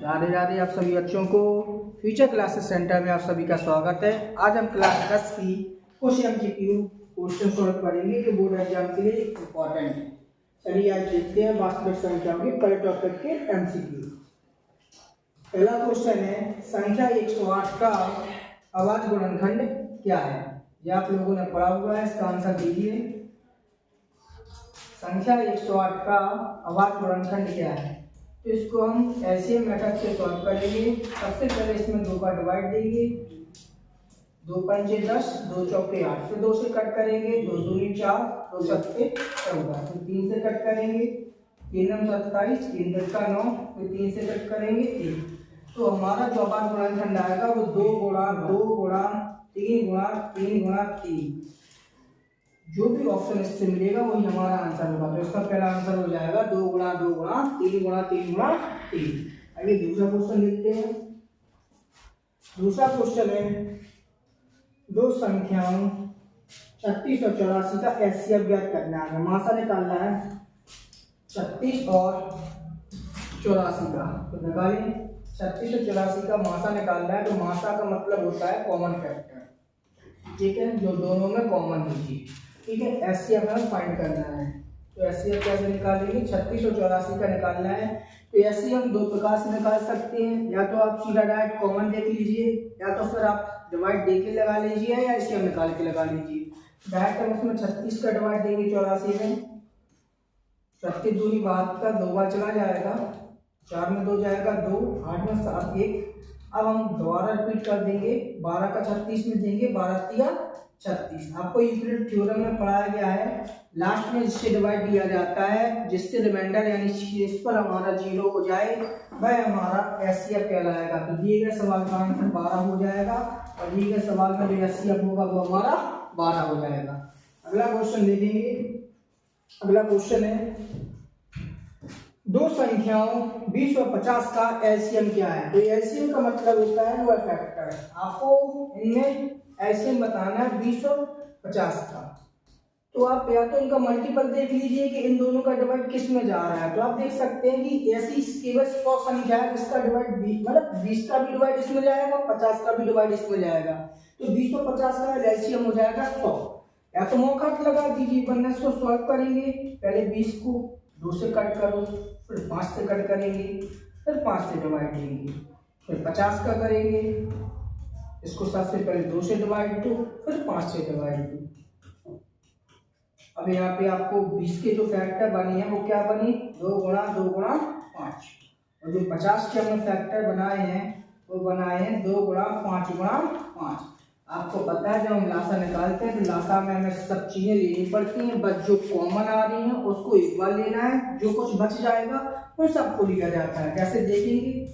राधे राधे। आप सभी बच्चों को फ्यूचर क्लासेस सेंटर में आप सभी का स्वागत है। आज हम क्लास 10 की कुछ एमसीक्यू क्वेश्चन सॉल्व करेंगे जो बोर्ड एग्जाम के लिए इम्पोर्टेंट है। चलिए आज देखते हैं वास्तविक संख्याओं के पहले टॉपिक के एमसीक्यू। पहला क्वेश्चन है, संख्या 108 का अभाज्य गुणनखंड क्या है? यह आप लोगों ने पढ़ा हुआ है, इसका आंसर दीजिए। संख्या 108 का अभाज्य गुणनखंड क्या है? तो इसको हम एलसीएम मेथड से सॉल्व करेंगे। सबसे पहले इसमें 2 का डिवाइड देंगे, 2 पंचे 10, 2 चौके 8, फिर 2 से कट करेंगे, 2 दूनी 4, 2 सत्ते 14, फिर 3 से कट करेंगे, 3 नम 27, 3 10 का 9, फिर 3 से कट करेंगे 1। तो हमारा जो अभाज्य गुणनखंड आएगा वो 2 गुणा 2 गुणा 3 गुणा 3 गुणा 3। जो भी ऑप्शन इससे मिलेगा वही हमारा आंसर होगा। तो इसका पहला आंसर हो जाएगा 2 गुणा 2 गुणा 3 गुणा 3 गुणा 3। आगे दूसरा क्वेश्चन लिखते हैं। दूसरा क्वेश्चन है, दो संख्याओं 36 और 84 का एलसीएम ज्ञात करना है। मासा निकालना है 36 और 84 का। तो निकालें 36 और 84 का मासा निकालना है। तो मासा का मतलब होता है कॉमन फैक्टर, ठीक है, जो दोनों में कॉमन होती है, ठीक है। एचसीएफ हमें फाइंड करना है। तो एचसीएफ कैसे निकालेंगे? 36 और 84 का निकालना है। तो एचसीएफ दो प्रकार से निकाल सकते हैं, या तो आप सीधा डायरेक्ट कॉमन देख लीजिए, या तो फिर आप डिवाइड दे के लगा लीजिए, या एचसीएफ निकाल के लगा लीजिए। डायरेक्ट हम उसमें 36 का डिवाइड देंगे 84 में, 36 दूनी 72, 2 बार चला जाएगा, 4 में 2 जाएगा 2, 8 में 7 1। अब हम दोबारा रिपीट कर देंगे, 12 का 36 में देंगे, 12 तिया 36। आपको यूक्लिड थ्योरम में पढ़ाया गया है, लास्ट में जिससे डिवाइड दिया जाता है, जिससे रिमाइंडर यानी शेष पर हमारा 0 हो जाए, वह हमारा एचसीएफ कहलाएगा। तो दिए गए सवाल का आंसर 12 हो जाएगा, और दिए गए सवाल में जो एचसीएफ होगा वो हमारा 12 हो जाएगा। अगला क्वेश्चन देखेंगे। अगला क्वेश्चन है, दो संख्याओं 20 और 50 का एलसीएम क्या है? तो एलसीएम का मतलब होता है लोअर फैक्टर। आपको इनमें एलसीएम बताना है 20 और 50 का। तो आप या तो इनका मल्टीपल देख लीजिए कि इन दोनों का डिवाइड किस में जा रहा है। तो आप देख सकते हैं कि ऐसी केवल 100 संख्या है जिसका डिवाइड 20, मतलब 20 का भी डिवाइड इसमें जाएगा, 50 का भी डिवाइड इसमें जाएगा। तो 20 और 50 का एलसीएम हो जाएगा 100। या तो मौका लगा दीजिए, वरना इसको सॉल्व करेंगे। पहले 20 को 2 से कट करो, फिर 5 से कट करेंगे, फिर 5 से डिवाइड देंगे, फिर 50 का करेंगे। इसको सबसे पहले 2 से डिवाइड दो, फिर 5 से डिवाइड दो। अब यहाँ पे आपको 20 के जो फैक्टर बने हैं वो क्या बनी? 2 गुणा 2 गुणा 5। और जो 50 के हमने फैक्टर बनाए हैं वो बनाए हैं 2 गुणा 5 गुणा 5। आपको पता है जब हम लासा निकालते हैं तो लासा में हमें सब चीजें लेनी पड़ती हैं, बस जो कॉमन आ रही हैं उसको एक बार लेना है, जो कुछ बच जाएगा वो सबको लिया जाता है। कैसे देखेंगे?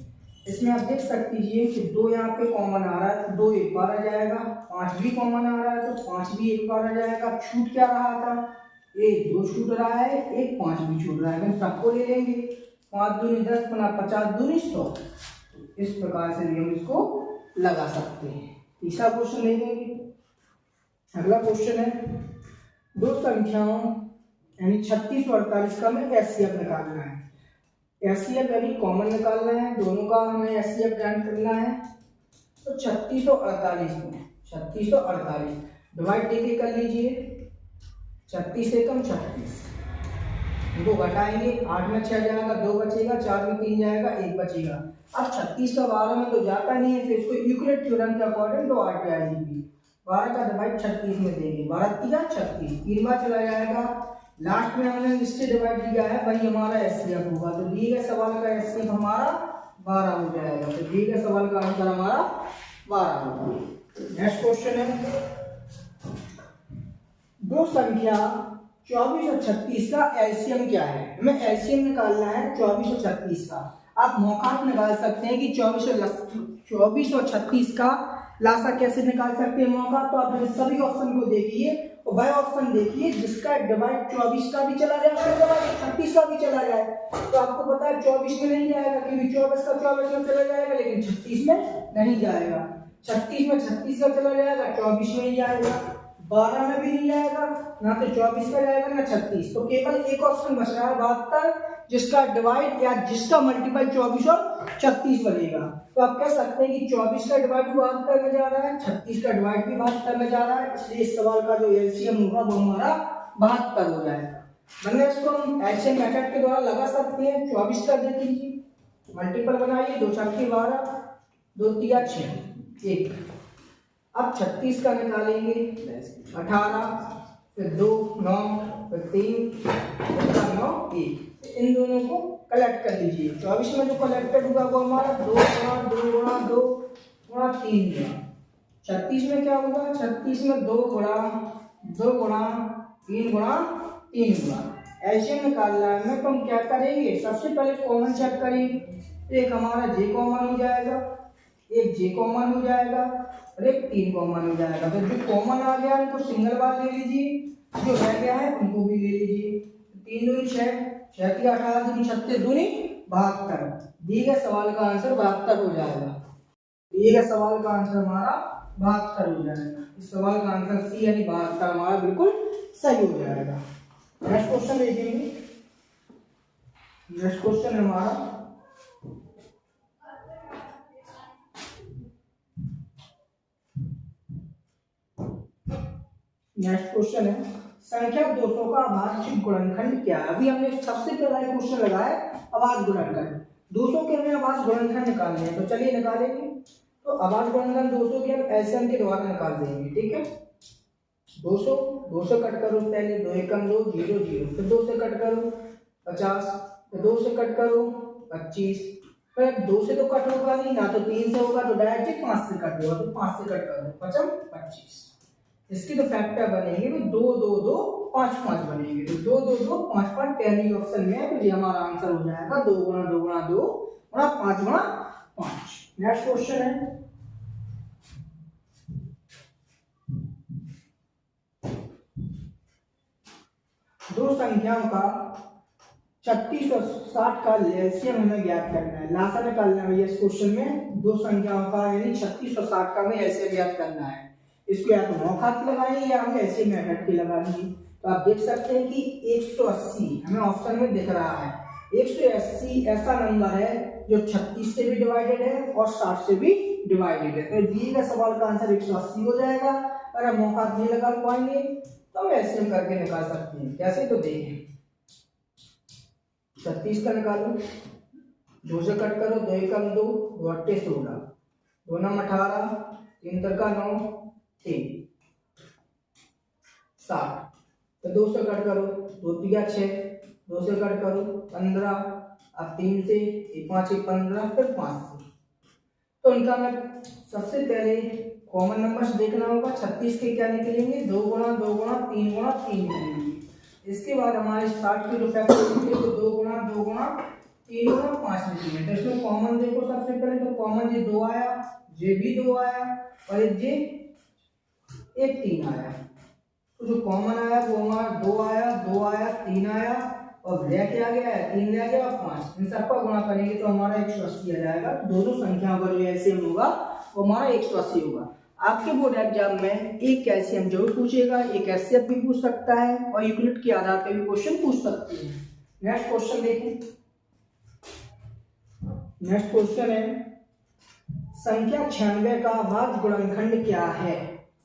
इसमें आप देख सकते हैं कि 2 यहाँ पे कॉमन आ रहा है तो 2 एक बार आ जाएगा, 5 भी कॉमन आ रहा है तो 5 भी एक बार आ जाएगा। छूट क्या रहा था? 1 2 छूट रहा है, 1 5 भी छूट रहा है, हम सबको ले लेंगे। 5 दूनी 10, 50 दूनी 100। इस प्रकार से भी हम इसको लगा सकते हैं। तीसरा क्वेश्चन देखेंगे। अगला क्वेश्चन है, दो संख्याओं यानी 36 और 48 का हमें एचसीएफ निकालना है। एचसीएफ यानी कॉमन निकालना है, दोनों का हमें एचसीएफ ज्ञात करना है। तो 36 और 48 में 36 और 48 डिवाइड देके कर लीजिए। 36 से कम 36, इनको घटाएंगे, 8 में 6 जाएगा, 2 बचेगा, 4 में 3 जाएगा, 1 बचेगा। अब 36 का 12 में तो जाता नहीं है, फिर इसको यूक्लिड थ्योरम के अकॉर्डिंग तो 8 पे आ जाएगी। 12 का डिवाइड 36 में देंगे, 12 तिया 36, 3 बार चला जाएगा। लास्ट में हमने जिससे डिवाइड किया है वही हमारा एचसीएफ होगा। तो दिए गए सवाल का एचसीएफ हमारा 12 हो जाएगा। तो दिए गए सवाल का आंसर हमारा 12 होगा। नेक्स्ट क्वेश्चन है, दो संख्या 24 और 36 का एलसीएम क्या है? हमें एलसीएम निकालना है 24 और 36 का। आप मौका निकाल सकते हैं कि 24 और 36 का लासा कैसे निकाल सकते हैं मौका। तो आप सभी ऑप्शन को देखिए और वह ऑप्शन देखिए जिसका डिवाइड 24 का भी चला जाए, 36 का भी चला जाए। तो आपको पता है 24 में नहीं जाएगा क्योंकि 24 का 24 में चला जाएगा, लेकिन 36 में नहीं जाएगा। 36 में 36 का चला जाएगा, 24 में ही जाएगा। 12 में भी नहीं जाएगा, ना तो 24 का जाएगा ना 36, तो केवल एक ऑप्शन बच रहा है 72, जिसका डिवाइड या जिसका मल्टीपल 24 और 36 बनेगा। तो आप कह सकते हैं कि 24 का डिवाइड भी 72 में जा रहा है, 36 का डिवाइड भी 72 में जा रहा है, इसलिए इस सवाल का जो एलसीएम होगा वो हमारा 72 हो जाएगा। वरना इसको हम एलसीएम मेथड के द्वारा लगा सकते हैं। 24 कर दे दीजिए, मल्टीपल बनाइए, 2 छक्के 12, 2 तिया 6, 1। अब 36 का निकालेंगे, 18, फिर 2 9, फिर 3 9 1। इन दोनों को कलेक्ट कर लीजिए। 24 में जो कलेक्टेड होगा वो हमारा 2 गुणा 2 गुणा 2 गुणा 3 गुणा। 36 में क्या होगा, 36 में 2 गुणा 2 गुणा 3 गुणा 3 गुणा। एलसीएम निकालना है तो हम क्या करेंगे, सबसे पहले कॉमन चेक करेंगे। एक हमारा जे कॉमन हो जाएगा, एक जे कॉमन हो जाएगा और एक 3 कॉमन हो जाएगा। तो जो कॉमन आ गया उनको सिंगल बार ले लीजिए, जो रह गया है उनको भी ले लीजिए। 3 दूनी 6, 6 की 18 दूनी 36 दूनी 72। दिए गए सवाल का आंसर 72 हो जाएगा। दिए गए सवाल का आंसर हमारा 72 हो जाएगा। इस सवाल का आंसर सी यानी 72 हमारा बिल्कुल सही हो जाएगा। नेक्स्ट क्वेश्चन देखेंगे। नेक्स्ट क्वेश्चन हमारा नेक्स्ट क्वेश्चन है संख्या 200 का अभाज्य गुणनखंड क्या है। अभी हमने सबसे पहला क्वेश्चन लगाया अभाज्य गुणनखंड। 200 के हमें अभाज्य गुणनखंड निकालने हैं, तो चलिए निकालेंगे। तो अभाज्य गुणनखंड 200 के हम एलसीएम के द्वारा निकाल देंगे, ठीक है। 200 से कट करो, पहले 2 एकम 2 0 0, फिर 2 से कट करो 50, फिर 2 से कट करो 25, फिर 2 से तो कट होगा नहीं, ना तो 3 से होगा, तो डायरेक्ट 5 से कट होगा, तो 5 से कट करो 5 25। इसकी तो फैक्टर बनेंगे तो 2 2 2 5 5 बनेंगे, तो 2 2 2 5 5 पहली ऑप्शन में है, तो ये हमारा आंसर हो जाएगा 2 गुणा 2 गुणा 2 गुणा 5 गुणा 5। नेक्स्ट क्वेश्चन है दो संख्याओं का 36 और 60 का एलसीएम हमें ज्ञात करना है। लासा निकालना है इस क्वेश्चन में। दो संख्याओं का यानी 36 और 60 का हमें एलसीएम ज्ञात करना है। इसको या तो नौखात लगाएंगे या हम ऐसे मेथड के लगाएंगे। तो आप देख सकते हैं कि 180 हमें ऑप्शन में दिख रहा है। 180 ऐसा नंबर है जो 36 से भी डिवाइडेड है और 60 से भी डिवाइडेड है, तो दिए गए सवाल का आंसर 180 हो जाएगा। अगर हम नौखात नहीं लगा पाएंगे तो हम एलसीएम करके निकाल सकते हैं। कैसे, तो देखें। 36 का निकालो, 2 से कट करो, 2 एकम 2, 2 अट्ठे 16, 2 नम 18, 3 तरका 9, 3 60। तो 2 से कट करो, 2 तिया 6, 2 से कट करो 15, अब 3 से 5 15, फिर 5 से। तो इनका मैं सबसे पहले कॉमन नंबर्स देखना होगा। 36 के क्या निकलेंगे, 2 गुणा 2 गुणा 3 गुणा 3 निकलेंगे। इसके बाद हमारे 60 के जो फैक्टर निकले तो 2 गुणा 2 गुणा 3 गुणा 5 निकलेंगे। तो इसमें कॉमन देखो सबसे पहले, तो कॉमन ये 2 आया, ये भी 2 आया और एक 3 आया। तो जो कॉमन आया वो हमारा 2 आया, 2 आया, 3 आया और रह क्या गया है, 3 रह गया और 5। इन सबका गुणा करेंगे तो हमारा 180 आ जाएगा। दोनों संख्याओं का जो एलसीएम होगा वो हमारा 180 होगा। आपके बोर्ड एग्जाम में एक एलसीएम जरूर पूछेगा, एक एचसीएफ भी पूछ सकता है और यूक्लिड के आधार पर भी क्वेश्चन पूछ सकते हैं। नेक्स्ट क्वेश्चन देखें। नेक्स्ट क्वेश्चन है संख्या 96 का अभाज्य गुणनखंड क्या है।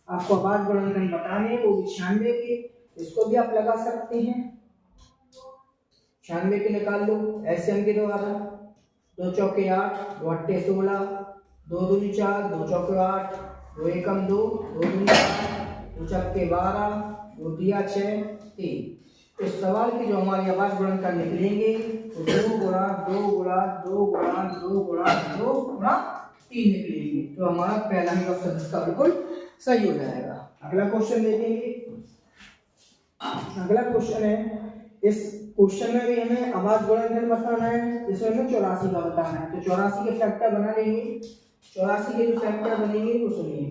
आपको अभाज्य गुणनखंड बताने वो 96 के, इसको भी आप लगा सकते हैं। 96 के निकाल लो एलसीएम के द्वारा। 2 चौके 8, 2 अट्ठे 16, 2 दूनी 4, 2 चौके 8, 2 एकम 2, 2 दूनी 4, 2 छक्के 12, 2 तिया 6, 3। तो इस सवाल की जो हमारी अभाज्य गुणनखंड निकलेंगे तो 2 गुणा 2 गुणा 2 गुणा 2 गुणा 2 गुणा 3 निकलेंगे। तो हमारा पहला ही ऑप्शन इसका बिल्कुल सही हो जाएगा। अगला क्वेश्चन देखेंगे। अगला क्वेश्चन है, इस क्वेश्चन में भी हमें अभाज्य गुणनखंड बताना है, इसमें हमें 84 का बताना है। तो 84 के फैक्टर बना लेंगे। 84 के जो फैक्टर बनेंगे वो सुनिए।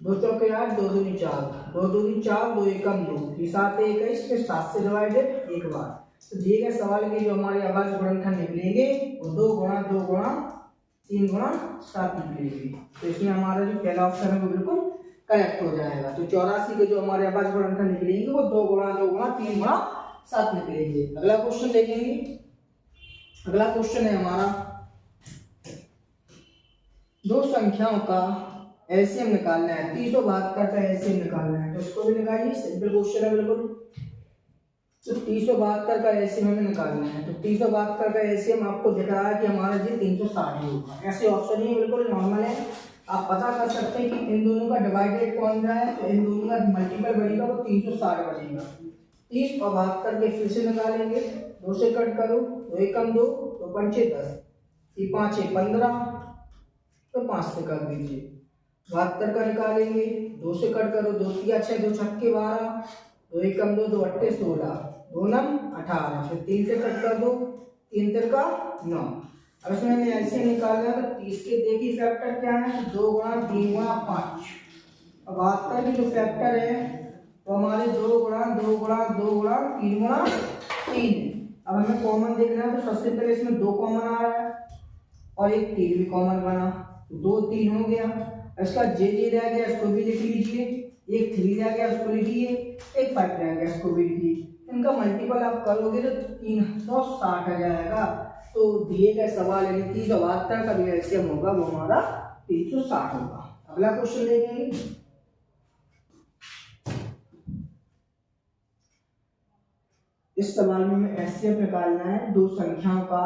2 चौके 8, 2 दूनी 4, 2 दूनी 4, 2 एकम 2, 7 21, फिर 7 से डिवाइडेड एक बार। तो दिए गए सवाल के जो हमारे अभाज्य गुणनखंड निकलेंगे वो 2 गुणा 2 गुणा 3 गुणा 7 निकलेंगे। तो इसमें हमारा जो पहला ऑप्शन है वो बिल्कुल करेक्ट हो जाएगा। तो 84 के जो हमारे अभाज्य गुणनखंड निकलेंगे वो 2 गुणा 2 गुणा 3 गुणा 7 निकलेंगे। अगला क्वेश्चन देखेंगे। अगला क्वेश्चन है हमारा दो संख्याओं का एलसीएम निकालना है। 372 का एलसीएम निकालना है, तो इसको भी निकालिए, सिंपल क्वेश्चन है बिल्कुल। तो 372 का एलसीएम हमें निकालना है। तो 372 का एलसीएम आपको दिख रहा है कि हमारा जी 360 ही होगा। ऐसे ऑप्शन ही बिल्कुल नॉर्मल है। आप पता कर सकते हैं कि इन दोनों का डिवाइडेड कौन सा है, तो इन दोनों का मल्टीपल बनेगा वो 360 बनेगा। 30 और 72 के फिर से निकालेंगे, 2 से कट करो, 2 एकम 2, 2 पंचे 10, 3 5 15, तो 5 से कर दीजिए। 72 का निकालेंगे, 2 से कट करो, 2 3 6, 2 छक्के 12, 2 एकम 2, 2 अट्ठे 16, 2 नम 18, फिर 3 से कट कर दो, 3 3 का 9। अब इसमें हमें ऐसे निकालना है, तो 30 के देखिए फैक्टर क्या है, 2 गुणा 3 गुणा 5। अब 72 की जो फैक्टर है तो हमारे 2 गुणा 2 गुणा 2 गुणा 3 गुणा 3 है। अब हमें कॉमन देखना है, तो सबसे पहले इसमें 2 कॉमन आ रहा है और एक 3 भी कॉमन बना, 2 3 हो गया। इसका जे रह गया, इसको भी लिख लीजिए, एक 3 रह गया, इसको लिखिए, एक 5 रह गया, इसको भी लिखिए। इनका मल्टीपल आप करोगे तो 360 आ जाएगा। तो दिए गए सवाल यानी 372 का जो एलसीएम होगा वो हमारा 360 होगा। अगला क्वेश्चन देखेंगे। इस सवाल में हमें एचसीएफ निकालना है। दो संख्याओं का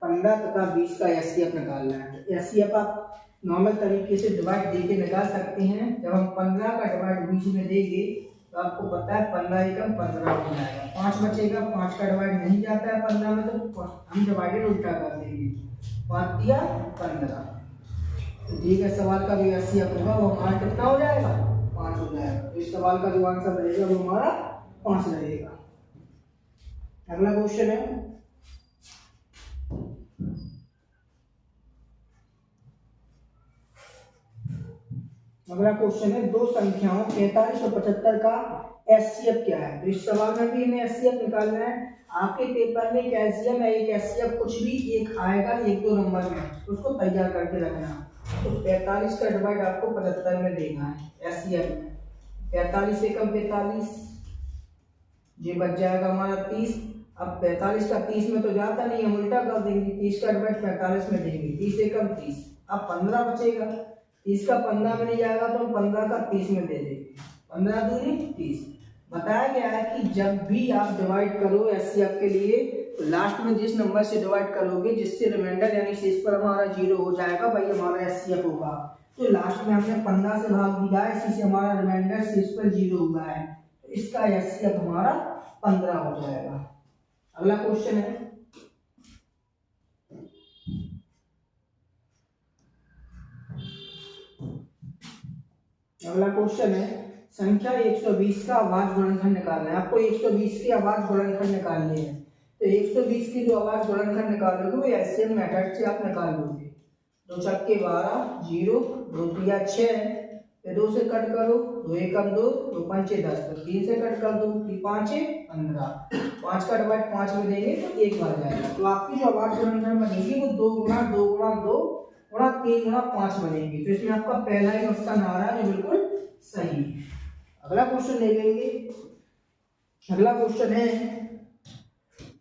15 तथा 20 का एचसीएफ निकालना है। एचसीएफ आप नॉर्मल तरीके से डिवाइड देके निकाल सकते हैं। जब हम 15 का डिवाइड 20 में देंगे तो आपको पता है 15 एकम 15 हो जाएगा, 5 बचेगा। 5 का डिवाइड नहीं जाता है 15 में, तो हम डिवाइडेड उल्टा कर देंगे, 5 दिया 15। तो ठीक है, सवाल का जो एचसीएफ होगा वो हमारा कितना हो जाएगा, 5 हो जाएगा। तो इस सवाल का जो आंसर रहेगा वो हमारा 5 रहेगा। अगला क्वेश्चन है दो संख्याओं 45 और 75 का एचसीएफ क्या है। तो इस सवाल में भी हमें एचसीएफ निकालना है। आपके पेपर में एक एचसीएफ है, एक एचसीएफ कुछ भी एक आएगा 1 2 नंबर में, तो उसको तैयार करके रखना। तो 45 का डिवाइड आपको 75 में देना है एचसीएफ में। 45 एकम 45, ये बच जाएगा हमारा 30। अब 45 का 30 में तो जाता नहीं, हम उल्टा कर देंगे, 30 का डिवाइड 45 में देंगे, 30 एकम 30। अब 15 बचेगा, 30 का 15 में नहीं जाएगा तो हम 15 का 30 में दे देंगे, 15 दूनी 30। बताया गया है कि जब भी आप डिवाइड करो एचसीएफ के लिए, तो लास्ट में जिस नंबर से डिवाइड करोगे जिससे रिमाइंडर यानी शेष पर हमारा 0 हो जाएगा, भाई हमारा एचसीएफ होगा। तो लास्ट में हमने 15 से भाग दिया है, इसी से हमारा रिमाइंडर शेष पर 0 हुआ है, तो इसका एचसीएफ हमारा 15 हो जाएगा। अगला क्वेश्चन है संख्या 120 का अभाज्य गुणनखंड निकालना है। आपको 120 के अभाज्य गुणनखंड निकालने हैं। तो 120 की जो अभाज्य गुणनखंड निकालोगे वो एचसीएफ मेथड से आप निकाल लोगे। 2 छक्के 12, 0, 2 3 6, 2 से कट करो, 2 एकम 2, 2 पंचे 10, तो 3 से कट कर दो, 3 5 15, 5 का डिवाइड 5 में देंगे तो 1 बन जाएगा। तो आपकी जो अभाज्य गुणनखंड बनेगी वो 2 गुणा 2 गुणा 2 गुणा 3 गुणा 5 बनेगी। तो इसमें आपका पहला ही ऑप्शन आ रहा है जो बिल्कुल सही है। अगला क्वेश्चन देखेंगे। अगला क्वेश्चन है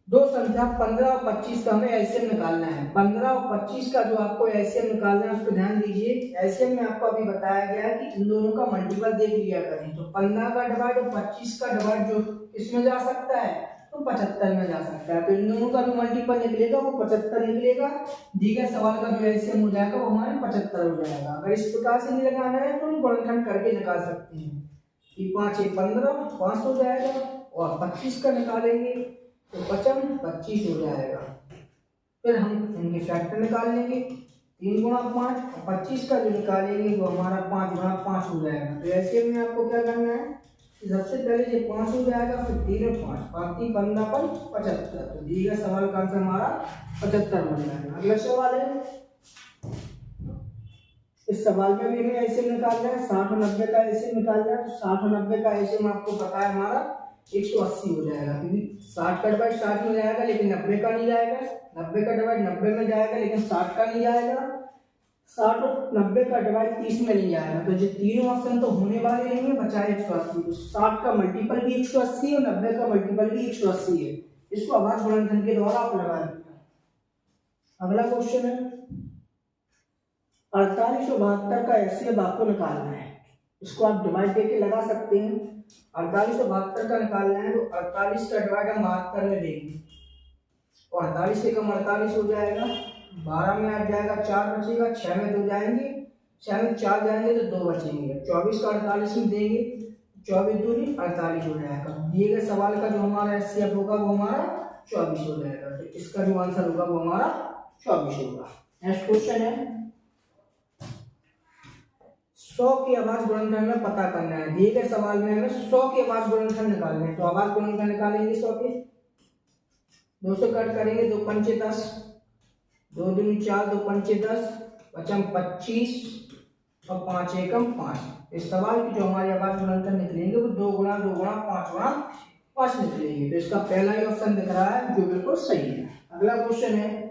दो संख्या 15 और 25 का हमें एलसीएम निकालना है। 15 और 25 का जो आपको एलसीएम निकालना है उस पर ध्यान दीजिए। एलसीएम में आपको अभी बताया गया है कि इन दोनों का मल्टीपल देख लिया करें। तो 15 का डिवाइड और 25 का डिवाइड जो इसमें जा सकता है तो 75 में जा सकता है। तो इन दोनों का जो मल्टीपल निकलेगा वो 75 निकलेगा। दी गए सवाल का जो एलसीएम हो जाएगा वो हमारे 75 हो जाएगा। अगर इस प्रकार से नहीं लगाना है तो हम गुणनखंड करके निकाल सकते हैं। 5 15, 5 हो जाएगा, और 25 का निकालेंगे तो 25 हो जाएगा। फिर हम इनके फैक्टर निकाल लेंगे, 3 गुणा 5, और 25 का जो निकालेंगे वो हमारा 5 गुणा 5 हो जाएगा। तो ऐसे में आपको क्या करना है, सबसे पहले ये 5 हो जाएगा, फिर 3 और 5, 5 15 पर 75। तो दिए गए सवाल का आंसर हमारा 75 बन जाएगा। अगला सवाल है, इस सवाल में भी हमें एलसीएम निकालना है। 60 और 90 का एलसीएम निकालना है। तो 60 और 90 का एलसीएम आपको पता है हमारा 180 हो जाएगा, क्योंकि 60 का डिवाइड 60 में जाएगा लेकिन 90 का नहीं जाएगा, 90 का डिवाइड 90 में जाएगा लेकिन 60 का नहीं जाएगा, 60 और 90 का डिवाइड 30 में नहीं जाएगा, तो जो तीनों ऑप्शन तो होने वाले नहीं है, बचा 180। तो 60 का मल्टीपल भी 180 और 90 का मल्टीपल भी 180 है। इसको अभाज्य गुणनखंड के द्वारा आप लगा देंगे। अगला क्वेश्चन है 4872 का एचसीएफ आपको निकालना है। इसको आप डिवाइड देके लगा सकते हैं। 4872 का निकालना है तो 48 का डिवाइड हम 72 में देंगे और 48 से कम 48 हो जाएगा, 12 में आ जाएगा, 4 बचेगा, 6 में 2 जाएंगे, 6 में 4 जाएंगे तो 2 बचेंगे। 24 का 48 में देंगे, 24 दूनी 48 हो जाएगा। दिए गए सवाल का जो हमारा एचसीएफ होगा वो हमारा 24 हो जाएगा। तो इसका जो आंसर होगा वो हमारा 24 होगा। नेक्स्ट क्वेश्चन है 100 के अभाज्य गुणनखंड में पता करना है। दिए गए सवाल में हमें 100 के अभाज्य गुणनखंड निकालने हैं। तो अभाज्य गुणनखंड निकालेंगे 100 के, 2 से कट करेंगे, 2 पंचे 10, 2 दूनी 4, 2 पंचे 10, बचम 25 और 5 एकम 5। इस सवाल की जो हमारे अभाज्य गुणनखंड निकलेंगे वो 2 गुणा 2 गुणा 5 गुणा 5 निकलेंगे। तो इसका पहला ही ऑप्शन दिख रहा है जो बिल्कुल सही है। अगला क्वेश्चन है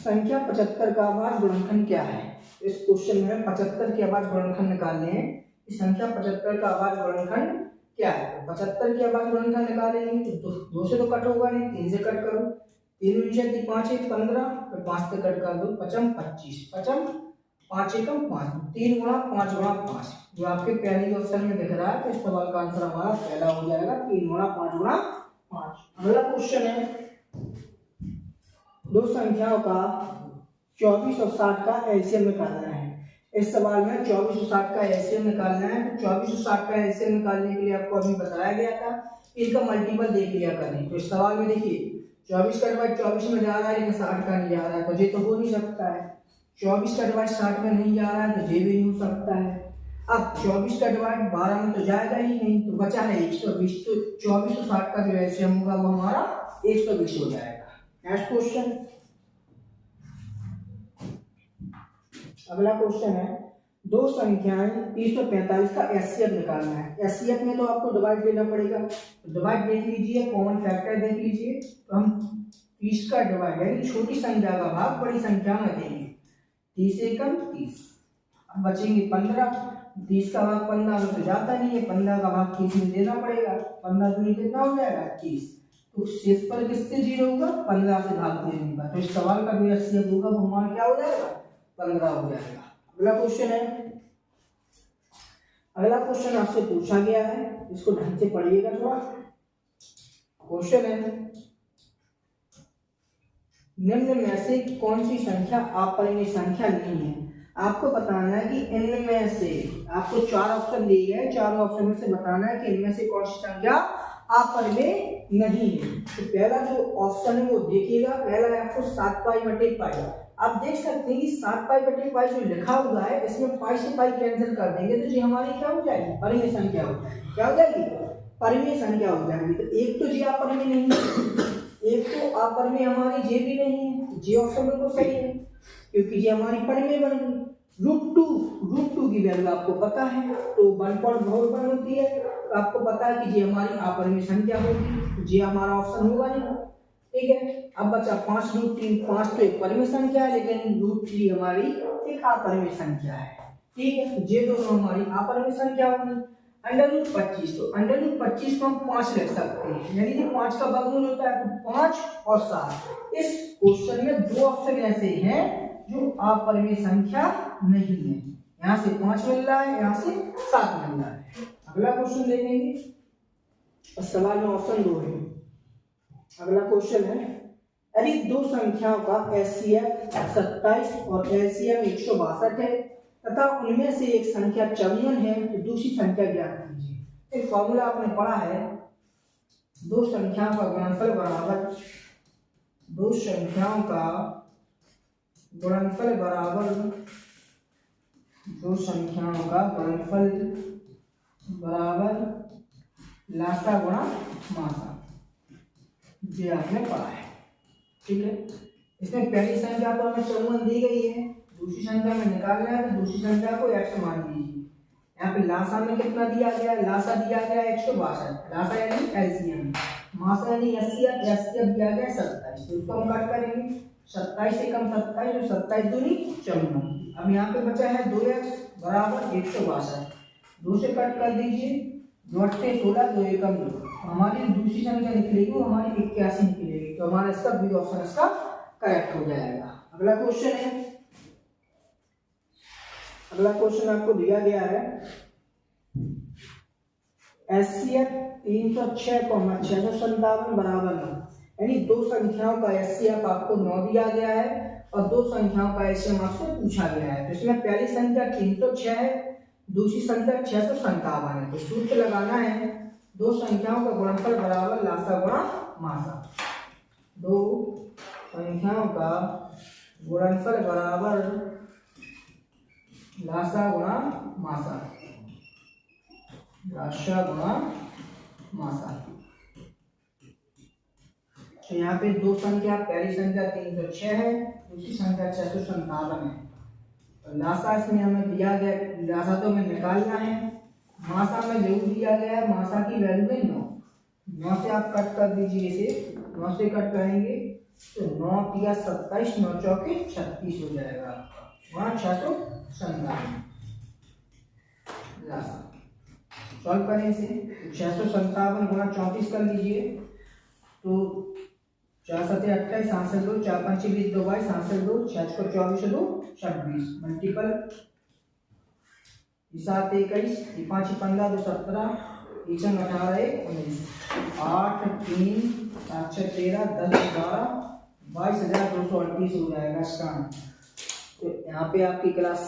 संख्या 75 का अभाज्य गुणनखंड क्या है। इस क्वेश्चन में 75 के अभाज्य गुणनखंड निकालने हैं। इस संख्या 75 का अभाज्य गुणनखंड क्या है। 75 के अभाज्य गुणनखंड निकालेंगे तो 2 से तो कट होगा नहीं, 3 से कट करो, 3 × 5 = 15, फिर 5 से कट कर दो, पचम 25, पचम 5 एकम 5, 3 गुणा 5 गुणा 5 जो आपके पहले ऑप्शन में दिख रहा है। तो इस सवाल का आंसर हमारा पहला हो जाएगा, 3 गुणा 5 गुणा 5। अगला क्वेश्चन है दो संख्याओं का 24 और 60 का एलसीएम निकालना है। इस सवाल में 24 और 60 का एलसीएम निकालना है। तो 24 और 60 का एलसीएम निकालने के लिए आपको अभी बताया गया था इनका मल्टीपल देख लिया करें। तो इस सवाल में देखिए 24 का डिवाइड 24 में जा रहा है लेकिन 60 का नहीं जा रहा है, तो ये तो हो नहीं सकता है। 24 का डिवाइड 60 में नहीं जा रहा है तो ये भी नहीं हो सकता है। अब 24 का डिवाइड 12 में तो जाएगा ही नहीं, तो बचा है 120। तो 24 और 60 का जो एलसीएम होगा वो हमारा 120 हो जाएगा। नेक्स्ट क्वेश्चन, अगला क्वेश्चन है दो संख्याएं 30 और 45 का एचसीएफ निकालना है। एचसीएफ में तो आपको डिवाइड देना पड़ेगा, तो डिवाइड देख लीजिए, कॉमन फैक्टर देख लीजिए। तो हम 30 का डिवाइड यानी छोटी संख्या का भाग बड़ी संख्या में देंगे, 30 एकम 30। अब बचेंगे 15, 30 का भाग 15 में तो जाता नहीं है, 15 का भाग 30 में देना पड़ेगा, 15 दूनी कितना हो जाएगा 30। तो शेष पर किससे 0 होगा, 15 से भाग देने का। तो इस सवाल का जो एचसीएफ होगा वो हमारा क्या हो जाएगा, 15 हो जाएगा। अगला क्वेश्चन है, अगला क्वेश्चन आपसे पूछा गया है, इसको ढंग से पढ़िएगा थोड़ा। क्वेश्चन है निम्न में से कौन सी संख्या अपरिमेय संख्या नहीं है। आपको बताना है कि इनमें से, आपको 4 ऑप्शन दिए गए, चारों ऑप्शन में से बताना है कि इनमें से कौन सी संख्या अपरिमेय नहीं है। तो पहला जो ऑप्शन है वो देखिएगा, पहला है आपको 7 पाई/पाई। आप देख सकते हैं कि 7 पाई/पाई जो लिखा हुआ है इसमें पाई से पाई कैंसिल कर देंगे तो ये हमारी क्या हो जाएगी, परिमेय संख्या हो जाएगी। क्या हो जाएगी, परिमेय संख्या हो जाएगी। तो एक तो जी अपरिमेय नहीं है, एक तो अपरिमेय हमारी जे भी नहीं है, जे ऑप्शन बिल्कुल सही है क्योंकि ये हमारी परिमेय बन गई। √2 की वैल्यू आपको पता है तो 1.1 होती है, तो आपको पता है कि ये हमारी अपरिमेय संख्या होगी, तो ये हमारा ऑप्शन होगा नहीं। ठीक है, अब बचा 5√3। 5 तो एक परिमेय संख्या है लेकिन √3 हमारी एक अपरिमेय संख्या है। ठीक है, तो ये दोनों हमारी अपरिमेय संख्या होगी। √25, तो √25 को हम 5 लिख सकते हैं, यानी कि 5 का वर्गमूल होता है तो 5 और 7। इस क्वेश्चन में 2 ऑप्शन ऐसे हैं जो अपरिमेय संख्या नहीं है। यहाँ से 5 मिल रहा है, यहाँ से 7 मिल रहा है। अगला क्वेश्चन देखेंगे, सवाल में ऑप्शन 2 है। अगला क्वेश्चन है यदि दो संख्याओं का एचसीएफ 27 और एलसीएम 162 है तथा उनमें से एक संख्या 54 है तो दूसरी संख्या ज्ञात कीजिए। एक फॉर्मूला आपने पढ़ा है, दो संख्याओं का गुणनफल बराबर, दो संख्याओं का गुणनफल बराबर, दो संख्याओं का गुणनफल बराबर लासा गुणा मासा, ये आपने पढ़ा है। ठीक है, इसमें पहली संख्या तो हमें 54 दी गई है, दूसरी संख्या में निकालना है तो दूसरी संख्या को x मान लीजिए। यहाँ पे लासा में कितना दिया गया है, लासा दिया गया है 162, लासा यानी एलसीएम मासा यानी एससीएफ दिया गया 27, तो इसको हम कट करेंगे। 27 से कम 27 और 27 दूनी 54। अब यहाँ पे बचा है 2x बराबर 162, 2 से कट कर दीजिए, 2 8 16, 2 एकम 2। हमारी दूसरी संख्या निकलेगी वो हमारी 81 निकलेगी, तो हमारा इसका बी ऑप्शन इसका करेक्ट हो जाएगा। अगला क्वेश्चन है, अगला क्वेश्चन आपको दिया गया है एचसीएफ 306,657 बराबर 9, यानी दो संख्याओं का एचसीएफ आपको 9 दिया गया है और दो संख्याओं का एचसीएफ आपसे पूछा गया है। तो इसमें पहली संख्या 306 है, दूसरी संख्या 657 है। तो सूत्र लगाना है दो संख्याओं का गुणनफल बराबर लासा गुणा मासा। दो संख्याओं का गुणनफल बराबर लासा गुणा मासा, लासा गुणा मासा। तो यहाँ पे दो संख्या, पहली संख्या 306 है, दूसरी संख्या 657 है। तो लासा इसमें हमें दिया गया, लासा तो हमें निकालना है, मासा में जो दिया गया है मासा की वैल्यू है 9। 9 से आप कट कर दीजिए, इसे 9 से कट करेंगे तो 9 या 27, 9 चौके 36 हो जाएगा आपका, वहाँ 657 लासा। सॉल्व करें इसे, 657 गुणा 34 कर लीजिए, तो 4 7 28, 7 से 2, 4 5 20, 2 22, 7 से 2, 6 को 24 2 26, मल्टीपल 7 21, 5 15, 2 17, 3 18 1 19, 8 3 7 6 13, 10 12, 22,238 हो जाएगा इसका। तो यहाँ पे आपकी क्लास